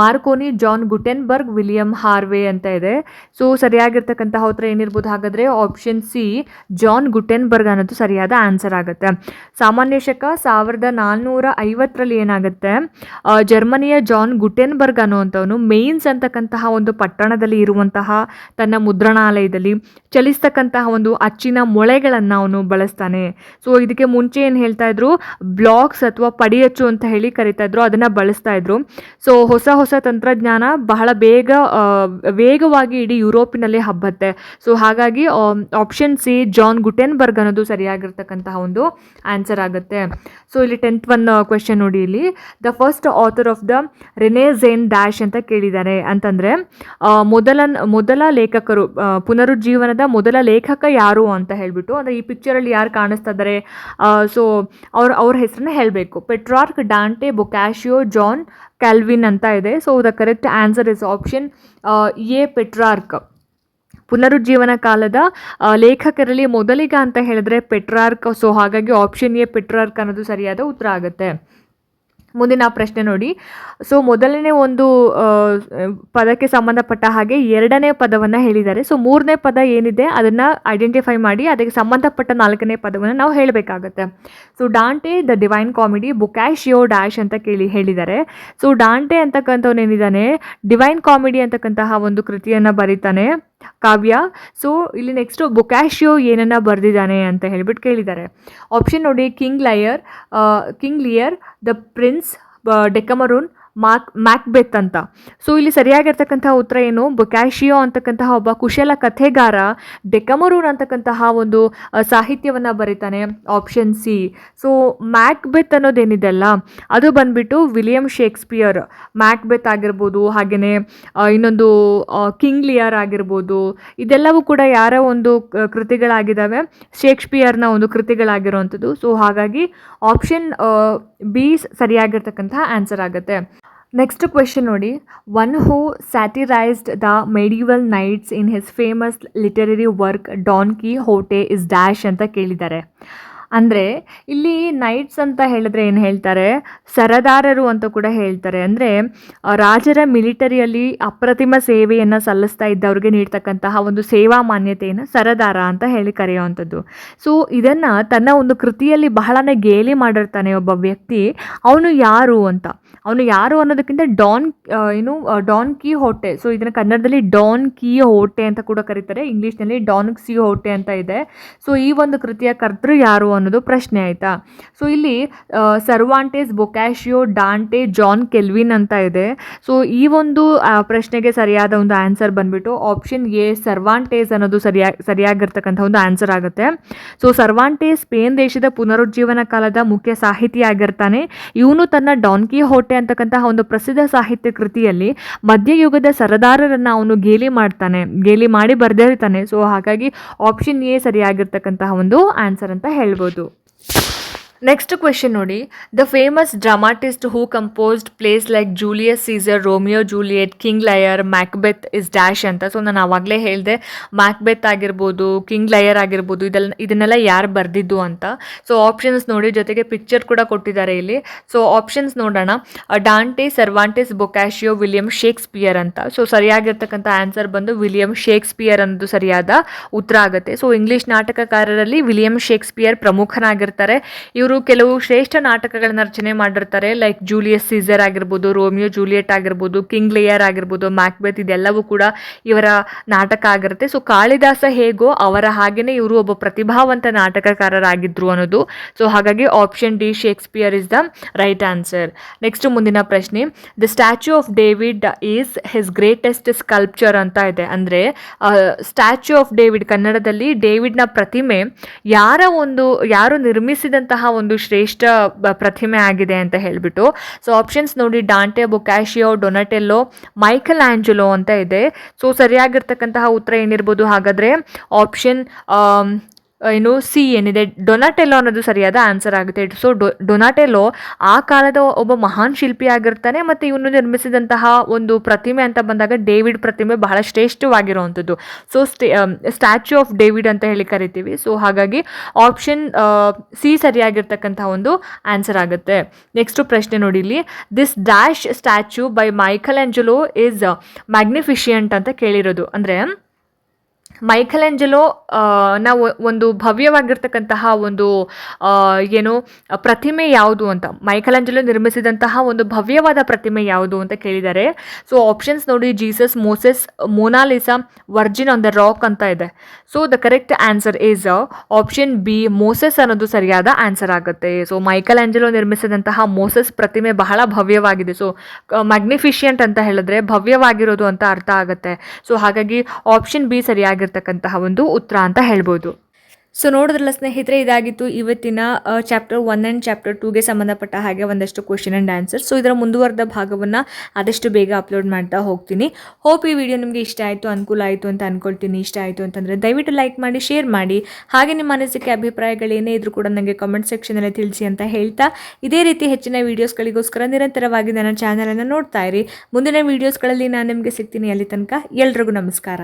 Marconi, John Gutenberg, William Harvey ಅಂತ ಇದೆ. ಸೊ ಸರಿಯಾಗಿರ್ತಕ್ಕಂತಹ ಉತ್ತರ ಏನಿರ್ಬೋದು ಹಾಗಾದರೆ ಆಪ್ಷನ್ ಸಿ, ಜಾನ್ ಗುಟೆನ್ಬರ್ಗ್ ಅನ್ನೋದು ಸರಿಯಾದ ಆನ್ಸರ್ ಆಗುತ್ತೆ. ಸಾಮಾನ್ಯ ಶಕ 1450ರಲ್ಲಿ ಏನಾಗುತ್ತೆ, ಜರ್ಮನಿಯ ಜಾನ್ ಗುಟೆನ್ಬರ್ಗ್ ಅನ್ನುವಂಥವನು ಮೇನ್ಸ್ ಅಂತಕ್ಕಂತಹ ಒಂದು ಪಟ್ಟಣದಲ್ಲಿ ಇರುವಂತಹ ತನ್ನ ಮುದ್ರಣಾಲಯದಲ್ಲಿ ಚಲಿಸ್ತಕ್ಕಂತಹ ಒಂದು ಅಚ್ಚಿನ ಮೊಳೆಗಳನ್ನು ಅವನು ಬಳಸ್ತಾನೆ. ಸೊ ಇದಕ್ಕೆ ಮುಂಚೆ ಏನು ಹೇಳ್ತಾ ಇದ್ರು, ಬ್ಲಾಕ್ಸ್ ಅಥವಾ ಪಡಿಯಚ್ಚು ಅಂತ ಹೇಳಿ ಕರಿತಾ ಇದ್ರು, ಅದನ್ನು ಬಳಸ್ತಾ ಇದ್ರು. ಸೊ ಹೊಸ ತಂತ್ರಜ್ಞಾನ ಬಹಳ ವೇಗವಾಗಿ ಇಡೀ ಯುರೋಪಿನಲ್ಲಿ ಹಬ್ಬತ್ತೆ. ಸೊ ಹಾಗಾಗಿ ಆಪ್ಷನ್ ಸಿ, ಜಾನ್ ಗುಟೆನ್ಬರ್ಗ್ ಅನ್ನೋದು ಸರಿಯಾಗಿರ್ತಕ್ಕಂತಹ ಒಂದು ಆನ್ಸರ್ ಆಗುತ್ತೆ. ಸೊ ಇಲ್ಲಿ 10th ಒಂದು ಕ್ವೆಶನ್ ನೋಡಿ ಇಲ್ಲಿ. The first author of the renaissance dash ಅಂತ ಕೇಳಿದ್ದಾರೆ. ಅಂತಂದರೆ ಮೊದಲ ಲೇಖಕರು, ಪುನರುಜ್ಜೀವನದ ಮೊದಲ ಲೇಖಕ ಯಾರು ಅಂತ ಹೇಳಿಬಿಟ್ಟು, ಅಂದರೆ ಈ ಪಿಕ್ಚರಲ್ಲಿ ಯಾರು ಕಾಣಿಸ್ತಾ ಇದ್ದಾರೆ, ಸೊ ಅವ್ರ ಹೆಸರನ್ನ ಹೇಳಬೇಕು. Petrarch, Dante, Boccaccio, John Calvin ಅಂತ ಇದೆ. So the correct answer is option A, Petrarch. ಪುನರುಜ್ಜೀವನ ಕಾಲದ ಲೇಖಕರಲ್ಲಿ ಮೊದಲಿಗ ಅಂತ ಹೇಳಿದ್ರೆ ಪೆಟ್ರಾರ್ಕ್. ಸೊ ಹಾಗಾಗಿ ಆಪ್ಷನ್ ಎ, ಪೆಟ್ರಾರ್ಕ್ ಅನ್ನೋದು ಸರಿಯಾದ ಉತ್ತರ ಆಗುತ್ತೆ. ಮುಂದಿನ ಪ್ರಶ್ನೆ ನೋಡಿ. ಸೊ ಮೊದಲನೇ ಒಂದು ಪದಕ್ಕೆ ಸಂಬಂಧಪಟ್ಟ ಹಾಗೆ ಎರಡನೇ ಪದವನ್ನು ಹೇಳಿದ್ದಾರೆ. ಸೊ ಮೂರನೇ ಪದ ಏನಿದೆ ಅದನ್ನು ಐಡೆಂಟಿಫೈ ಮಾಡಿ ಅದಕ್ಕೆ ಸಂಬಂಧಪಟ್ಟ ನಾಲ್ಕನೇ ಪದವನ್ನು ನಾವು ಹೇಳಬೇಕಾಗತ್ತೆ. So Dante the Divine Comedy, Boccaccio dash ಅಂತ ಹೇಳಿದ್ದಾರೆ. ಸೊ ಡಾಂಟೆ ಅಂತಕ್ಕಂಥವ್ನು ಏನಿದ್ದಾನೆ, ಡಿವೈನ್ ಕಾಮಿಡಿ ಅಂತಕ್ಕಂತಹ ಒಂದು ಕೃತಿಯನ್ನು ಬರೀತಾನೆ, ಕಾವ್ಯ. ಸೊ ಇಲ್ಲಿ ನೆಕ್ಸ್ಟು ಬೊಕ್ಯಾಶಿಯೋ ಏನನ್ನ ಬರೆದಿದ್ದಾನೆ ಅಂತ ಹೇಳಿಬಿಟ್ಟು ಕೇಳಿದ್ದಾರೆ. ಆಪ್ಷನ್ ನೋಡಿ, ಕಿಂಗ್ ಲಿಯರ್, ದ ಪ್ರಿನ್ಸ್, ಡೆಕಮರೂನ್, ಮ್ಯಾಕ್ಬೆತ್ ಅಂತ. ಸೊ ಇಲ್ಲಿ ಸರಿಯಾಗಿರ್ತಕ್ಕಂತಹ ಉತ್ತರ ಏನು, ಬೊಕ್ಯಾಶಿಯೋ ಅಂತಕ್ಕಂತಹ ಒಬ್ಬ ಕುಶಲ ಕಥೆಗಾರ ಡೆಕಮರೂನ್ ಅಂತಕ್ಕಂತಹ ಒಂದು ಸಾಹಿತ್ಯವನ್ನು ಬರೀತಾನೆ. Option C. ಸೊ ಮ್ಯಾಕ್ಬೆತ್ ಅನ್ನೋದೇನಿದೆಲ್ಲ ಅದು ಬಂದ್ಬಿಟ್ಟು ವಿಲಿಯಂ ಶೇಕ್ಸ್ಪಿಯರ್, ಮ್ಯಾಕ್ಬೆತ್ ಆಗಿರ್ಬೋದು, ಹಾಗೆಯೇ ಇನ್ನೊಂದು ಕಿಂಗ್ ಲಿಯರ್ ಆಗಿರ್ಬೋದು, ಇದೆಲ್ಲವೂ ಕೂಡ ಯಾರ ಒಂದು ಕೃತಿಗಳಾಗಿದ್ದಾವೆ, ಶೇಕ್ಸ್ಪಿಯರ್ನ ಒಂದು ಕೃತಿಗಳಾಗಿರುವಂಥದ್ದು. ಸೊ ಹಾಗಾಗಿ ಆಪ್ಷನ್ ಬಿ ಸರಿಯಾಗಿರ್ತಕ್ಕಂತಹ ಆನ್ಸರ್ ಆಗುತ್ತೆ. ನೆಕ್ಸ್ಟ್ ಕ್ವೆಶನ್ ನೋಡಿ, one who satirized the medieval knights in his famous literary work Don Quixote is dash ಅಂತ ಕೇಳಿದ್ದಾರೆ. ಅಂದರೆ ಇಲ್ಲಿ ನೈಟ್ಸ್ ಅಂತ ಹೇಳಿದ್ರೆ ಏನು ಹೇಳ್ತಾರೆ, ಸರದಾರರು ಅಂತ ಕೂಡ ಹೇಳ್ತಾರೆ. ಅಂದರೆ ರಾಜರ ಮಿಲಿಟರಿಯಲ್ಲಿ ಅಪ್ರತಿಮ ಸೇವೆಯನ್ನು ಸಲ್ಲಿಸ್ತಾ ಇದ್ದವ್ರಿಗೆ ನೀಡ್ತಕ್ಕಂತಹ ಒಂದು ಸೇವಾ ಮಾನ್ಯತೆಯನ್ನು ಸರದಾರ ಅಂತ ಹೇಳಿ ಕರೆಯುವಂಥದ್ದು. ಸೊ ಇದನ್ನು ತನ್ನ ಒಂದು ಕೃತಿಯಲ್ಲಿ ಬಹಳನೇ ಗೇಲಿ ಮಾಡಿರ್ತಾನೆ ಒಬ್ಬ ವ್ಯಕ್ತಿ. ಅವನು ಯಾರು ಅನ್ನೋದಕ್ಕಿಂತ ಡಾನ್ ಕಿಹೋಟೆ. ಸೊ ಇದನ್ನು ಕನ್ನಡದಲ್ಲಿ ಡಾನ್ ಕಿಹೋಟೆ ಅಂತ ಕೂಡ ಕರೀತಾರೆ, ಇಂಗ್ಲೀಷ್ನಲ್ಲಿ ಡಾನ್ ಕಿಹೋಟೆ ಅಂತ ಇದೆ. ಸೊ ಈ ಒಂದು ಕೃತಿಯ ಕರ್ತೃ ಯಾರು ಅನ್ನೋದು ಪ್ರಶ್ನೆ, ಆಯಿತಾ. ಸೊ ಇಲ್ಲಿ ಸರ್ವಾಂಟೆಸ್, ಬೊಕ್ಯಾಶಿಯೋ, ಡಾಂಟೆ, ಜಾನ್ ಕೆಲ್ವಿನ್ ಅಂತ ಇದೆ. ಸೊ ಈ ಒಂದು ಪ್ರಶ್ನೆಗೆ ಸರಿಯಾದ ಒಂದು ಆನ್ಸರ್ ಬಂದ್ಬಿಟ್ಟು ಆಪ್ಷನ್ ಎ, ಸರ್ವಾಂಟೇಸ್ ಅನ್ನೋದು ಸರಿಯಾಗಿರ್ತಕ್ಕಂಥ ಒಂದು ಆನ್ಸರ್ ಆಗುತ್ತೆ. ಸೊ ಸರ್ವಾಂಟೇಸ್ ಸ್ಪೇನ್ ದೇಶದ ಪುನರುಜ್ಜೀವನ ಕಾಲದ ಮುಖ್ಯ ಸಾಹಿತಿ ಆಗಿರ್ತಾನೆ. ಇವನು ತನ್ನ ಡಾನ್ ಕಿಹೋಟೆ ಅಂತಕ್ಕಂತಹ ಒಂದು ಪ್ರಸಿದ್ಧ ಸಾಹಿತ್ಯ ಕೃತಿಯಲ್ಲಿ ಮಧ್ಯಯುಗದ ಸರದಾರರನ್ನು ಅವನು ಗೇಲಿ ಮಾಡಿ ಬರೆದಿರ್ತಾನೆ. ಸೊ ಹಾಗಾಗಿ ಆಪ್ಷನ್ ಎ ಸರಿಯಾಗಿರ್ತಕ್ಕಂತಹ ಒಂದು ಆನ್ಸರ್ ಅಂತ ಹೇಳ್ಬೋದು. ನೆಕ್ಸ್ಟ್ ಕ್ವೆಶನ್ ನೋಡಿ, the famous dramatist who composed plays like Julius Caesar, Romeo Juliet, King Lear, Macbeth is dash ಅಂತ. ಸೊ ನಾನು ಆವಾಗಲೇ ಹೇಳಿದೆ, ಮ್ಯಾಕ್ಬೆತ್ ಆಗಿರ್ಬೋದು, ಕಿಂಗ್ ಲಯರ್ ಆಗಿರ್ಬೋದು, ಇದನ್ನೆಲ್ಲ ಯಾರು ಬರೆದಿದ್ದು ಅಂತ. ಸೊ ಆಪ್ಷನ್ಸ್ ನೋಡಿ, ಜೊತೆಗೆ ಪಿಕ್ಚರ್ ಕೂಡ ಕೊಟ್ಟಿದ್ದಾರೆ ಇಲ್ಲಿ. ಸೊ ಆಪ್ಷನ್ಸ್ ನೋಡೋಣ, Dante, Cervantes, Boccaccio, William Shakespeare ಅಂತ. ಸೊ ಸರಿಯಾಗಿರ್ತಕ್ಕಂಥ ಆನ್ಸರ್ ಬಂದು ವಿಲಿಯಂ ಶೇಕ್ಸ್ಪಿಯರ್ ಅನ್ನೋದು ಸರಿಯಾದ ಉತ್ತರ ಆಗುತ್ತೆ. ಸೊ ಇಂಗ್ಲಿಷ್ ನಾಟಕಕಾರರಲ್ಲಿ ವಿಲಿಯಂ ಶೇಕ್ಸ್ಪಿಯರ್ ಪ್ರಮುಖನಾಗಿರ್ತಾರೆ. ಇವರು ಕೆಲವು ಶ್ರೇಷ್ಠ ನಾಟಕಗಳನ್ನ ರಚನೆ ಮಾಡಿರ್ತಾರೆ, ಲೈಕ್ ಜೂಲಿಯಸ್ ಸೀಸರ್ ಆಗಿರ್ಬೋದು, ರೋಮಿಯೋ ಜೂಲಿಯೆಟ್ ಆಗಿರ್ಬೋದು, ಕಿಂಗ್ ಲಿಯರ್ ಆಗಿರ್ಬೋದು, ಮ್ಯಾಕ್ಬೆತ್, ಇದೆಲ್ಲವೂ ಕೂಡ ಇವರ ನಾಟಕ ಆಗಿರುತ್ತೆ. ಸೊ ಕಾಳಿದಾಸ ಹೇಗೋ ಅವರ ಹಾಗೇನೆ ಇವರು ಒಬ್ಬ ಪ್ರತಿಭಾವಂತ ನಾಟಕಕಾರರಾಗಿದ್ರು ಅನ್ನೋದು. ಸೊ ಹಾಗಾಗಿ option D, Shakespeare is the right answer. Next ಮುಂದಿನ ಪ್ರಶ್ನೆ, the statue of David is his greatest sculpture ಅಂತ ಇದೆ. ಅಂದರೆ ಸ್ಟ್ಯಾಚ್ಯೂ ಆಫ್ ಡೇವಿಡ್, ಕನ್ನಡದಲ್ಲಿ ಡೇವಿಡ್ನ ಪ್ರತಿಮೆ ಯಾರು ನಿರ್ಮಿಸಿದಂತಹ ಒಂದು ಶ್ರೇಷ್ಠ ಪ್ರತಿಮೆ ಆಗಿದೆ ಅಂತ ಹೇಳಿಬಿಟ್ಟು. ಸೊ ಆಪ್ಷನ್ಸ್ ನೋಡಿ, ಡಾಂಟೆ, ಬೊಕ್ಯಾಶಿಯೋ, ಡೊನಾಟೆಲ್ಲೋ, ಮೈಕಲ್ ಆಂಜಲೋ ಅಂತ ಇದೆ. ಸೊ ಸರಿಯಾಗಿರ್ತಕ್ಕಂತಹ ಉತ್ತರ ಏನಿರ್ಬೋದು ಹಾಗಾದರೆ ಆಪ್ಷನ್ ಸಿ ಏನಿದೆ, ಡೊನಾಟೆಲ್ಲೋ ಅನ್ನೋದು ಸರಿಯಾದ ಆನ್ಸರ್ ಆಗುತ್ತೆ. ಸೊ ಡೊನಾಟೆಲ್ಲೋ ಆ ಕಾಲದ ಒಬ್ಬ ಮಹಾನ್ ಶಿಲ್ಪಿ ಆಗಿರ್ತಾನೆ, ಮತ್ತು ಇವನು ನಿರ್ಮಿಸಿದಂತಹ ಒಂದು ಪ್ರತಿಮೆ ಅಂತ ಬಂದಾಗ ಡೇವಿಡ್ ಪ್ರತಿಮೆ ಬಹಳ ಶ್ರೇಷ್ಠವಾಗಿರುವಂಥದ್ದು. ಸೊ ಸ್ಟ್ಯಾಚ್ಯೂ ಆಫ್ ಡೇವಿಡ್ ಅಂತ ಹೇಳಿ ಕರಿತೀವಿ. ಸೊ ಹಾಗಾಗಿ ಆಪ್ಷನ್ ಸಿ ಸರಿಯಾಗಿರ್ತಕ್ಕಂತಹ ಒಂದು ಆನ್ಸರ್ ಆಗುತ್ತೆ. ನೆಕ್ಸ್ಟ್ ಪ್ರಶ್ನೆ ನೋಡಿ ಇಲ್ಲಿ, this dash statue by Michelangelo is magnificent ಅಂತ ಕೇಳಿರೋದು. ಅಂದರೆ ಮೈಕಲ್ ಆಂಜಲೋ ನಾವು ಒಂದು ಭವ್ಯವಾಗಿರ್ತಕ್ಕಂತಹ ಒಂದು ಪ್ರತಿಮೆ ಯಾವುದು ಅಂತ, ಮೈಕಲ್ ಆಂಜಲೋ ನಿರ್ಮಿಸಿದಂತಹ ಒಂದು ಭವ್ಯವಾದ ಪ್ರತಿಮೆ ಯಾವುದು ಅಂತ ಕೇಳಿದ್ದಾರೆ. ಸೊ ಆಪ್ಷನ್ಸ್ ನೋಡಿ, Jesus, Moses, Mona Lisa, Virgin on the rock ಅಂತ ಇದೆ. So the correct answer is option B, Moses ಅನ್ನೋದು ಸರಿಯಾದ ಆನ್ಸರ್ ಆಗುತ್ತೆ. ಸೊ ಮೈಕಲ್ ಆಂಜಲೋ ನಿರ್ಮಿಸಿದಂತಹ ಮೋಸೆಸ್ ಪ್ರತಿಮೆ ಬಹಳ ಭವ್ಯವಾಗಿದೆ. ಸೊ ಮ್ಯಾಗ್ನಿಫಿಷಿಯಂಟ್ ಅಂತ ಹೇಳಿದ್ರೆ ಭವ್ಯವಾಗಿರೋದು ಅಂತ ಅರ್ಥ ಆಗುತ್ತೆ. ಸೊ ಹಾಗಾಗಿ ಆಪ್ಷನ್ ಬಿ ಸರಿಯಾಗಿರ್ತಕ್ಕಂತಹ ಒಂದು ಉತ್ತರ ಅಂತ ಹೇಳ್ಬೋದು. ಸೊ ನೋಡಿದ್ರಲ್ಲ ಸ್ನೇಹಿತರೆ, ಇದಾಗಿತ್ತು ಇವತ್ತಿನ ಚಾಪ್ಟರ್ 1 ಆ್ಯಂಡ್ ಚಾಪ್ಟರ್ 2ಗೆ ಸಂಬಂಧಪಟ್ಟ ಹಾಗೆ ಒಂದಷ್ಟು ಕ್ವೆಶನ್ ಆ್ಯಂಡ್ ಆನ್ಸರ್. ಸೊ ಇದರ ಮುಂದುವರೆದ ಭಾಗವನ್ನು ಆದಷ್ಟು ಬೇಗ ಅಪ್ಲೋಡ್ ಮಾಡ್ತಾ ಹೋಗ್ತೀನಿ. ಹೋಪ್ ಈ ವಿಡಿಯೋ ನಿಮಗೆ ಇಷ್ಟ ಆಯಿತು, ಅನುಕೂಲ ಆಯಿತು ಅಂತ ಅಂದ್ಕೊಳ್ತೀನಿ. ಇಷ್ಟ ಆಯಿತು ಅಂತಂದರೆ ದಯವಿಟ್ಟು ಲೈಕ್ ಮಾಡಿ, ಶೇರ್ ಮಾಡಿ. ಹಾಗೆ ನಿಮ್ಮ ಅನಿಸಿಕೆ ಅಭಿಪ್ರಾಯಗಳೇನೇ ಇದ್ರೂ ಕೂಡ ನನಗೆ ಕಮೆಂಟ್ ಸೆಕ್ಷನಲ್ಲಿ ತಿಳಿಸಿ ಅಂತ ಹೇಳ್ತಾ, ಇದೇ ರೀತಿ ಹೆಚ್ಚಿನ ವೀಡಿಯೋಸ್ಗಳಿಗೋಸ್ಕರ ನಿರಂತರವಾಗಿ ನನ್ನ ಚಾನಲನ್ನು ನೋಡ್ತಾ ಇರಿ. ಮುಂದಿನ ವೀಡಿಯೋಸ್ಗಳಲ್ಲಿ ನಾನು ನಿಮಗೆ ಸಿಗ್ತೀನಿ. ಅಲ್ಲಿ ತನಕ ಎಲ್ರಿಗೂ ನಮಸ್ಕಾರ.